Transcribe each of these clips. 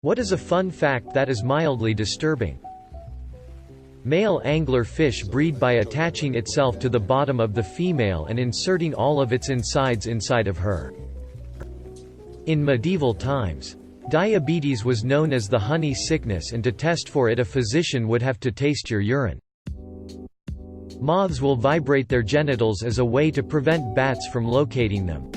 What is a fun fact that is mildly disturbing? Male angler fish breed by attaching itself to the bottom of the female and inserting all of its insides inside of her. In medieval times, diabetes was known as the honey sickness, and to test for it a physician would have to taste your urine. Moths will vibrate their genitals as a way to prevent bats from locating them.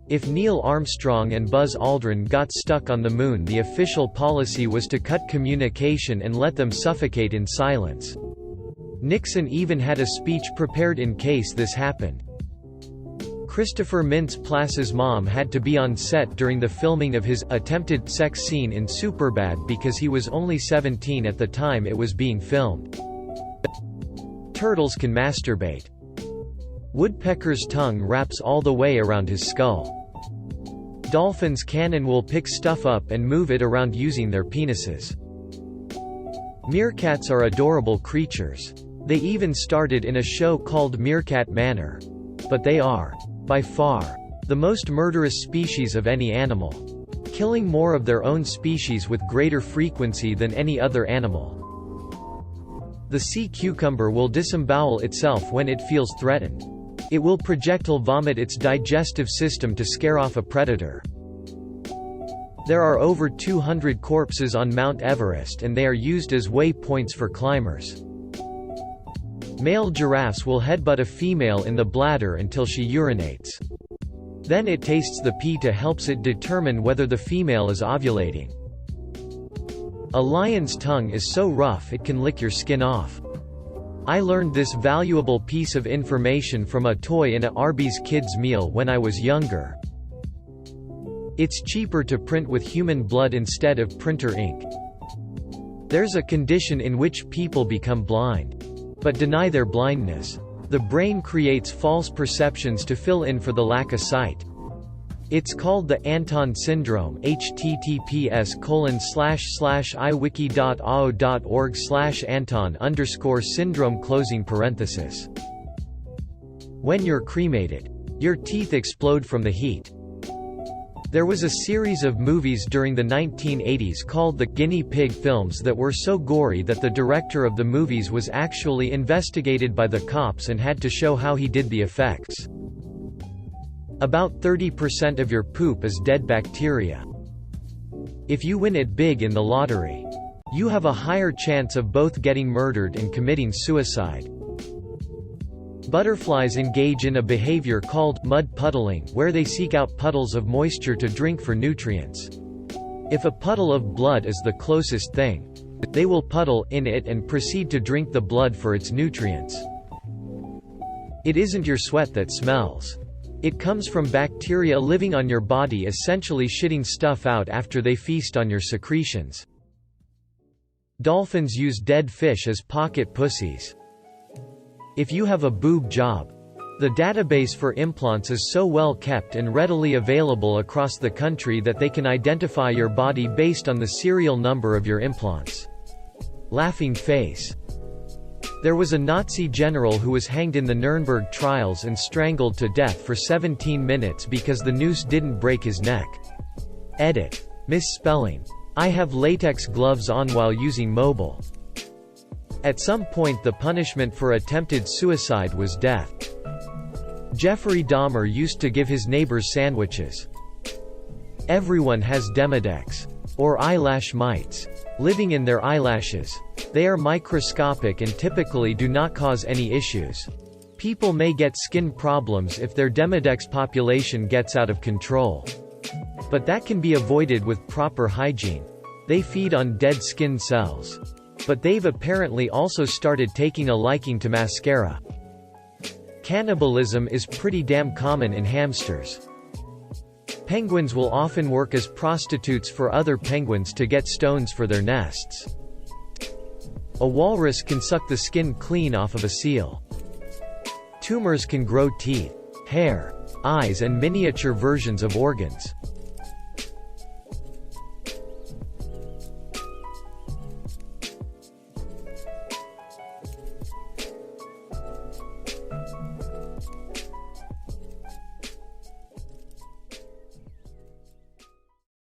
If Neil Armstrong and Buzz Aldrin got stuck on the moon, the official policy was to cut communication and let them suffocate in silence. Nixon even had a speech prepared in case this happened. Christopher Mintz-Plass's mom had to be on set during the filming of his attempted sex scene in Superbad because he was only 17 at the time it was being filmed. Turtles can masturbate. Woodpecker's tongue wraps all the way around his skull. Dolphins can and will pick stuff up and move it around using their penises. Meerkats are adorable creatures. They even started in a show called Meerkat Manor. But they are, by far, the most murderous species of any animal, killing more of their own species with greater frequency than any other animal. The sea cucumber will disembowel itself when it feels threatened. It will projectile vomit its digestive system to scare off a predator. There are over 200 corpses on Mount Everest, and they are used as waypoints for climbers. Male giraffes will headbutt a female in the bladder until she urinates. Then it tastes the pee to helps it determine whether the female is ovulating. A lion's tongue is so rough it can lick your skin off. I learned this valuable piece of information from a toy in a Arby's kids meal when I was younger. It's cheaper to print with human blood instead of printer ink. There's a condition in which people become blind, but deny their blindness. The brain creates false perceptions to fill in for the lack of sight. It's called the Anton syndrome. https://iwiki.ao.org/Anton_syndrome. When you're cremated, your teeth explode from the heat. There was a series of movies during the 1980s called the guinea pig films that were so gory that the director of the movies was actually investigated by the cops and had to show how he did the effects. About 30% of your poop is dead bacteria. If you win it big in the lottery, you have a higher chance of both getting murdered and committing suicide. Butterflies engage in a behavior called mud puddling, where they seek out puddles of moisture to drink for nutrients. If a puddle of blood is the closest thing, they will puddle in it and proceed to drink the blood for its nutrients. It isn't your sweat that smells. It comes from bacteria living on your body, essentially shitting stuff out after they feast on your secretions. Dolphins use dead fish as pocket pussies. If you have a boob job, the database for implants is so well kept and readily available across the country that they can identify your body based on the serial number of your implants. Laughing face. There was a Nazi general who was hanged in the Nuremberg trials and strangled to death for 17 minutes because the noose didn't break his neck. Edit. Misspelling. I have latex gloves on while using mobile. At some point the punishment for attempted suicide was death. Jeffrey Dahmer used to give his neighbors sandwiches. Everyone has Demodex, or eyelash mites, living in their eyelashes. They are microscopic and typically do not cause any issues. People may get skin problems if their Demodex population gets out of control. But that can be avoided with proper hygiene. They feed on dead skin cells. But they've apparently also started taking a liking to mascara. Cannibalism is pretty damn common in hamsters. Penguins will often work as prostitutes for other penguins to get stones for their nests. A walrus can suck the skin clean off of a seal. Tumors can grow teeth, hair, eyes, and miniature versions of organs.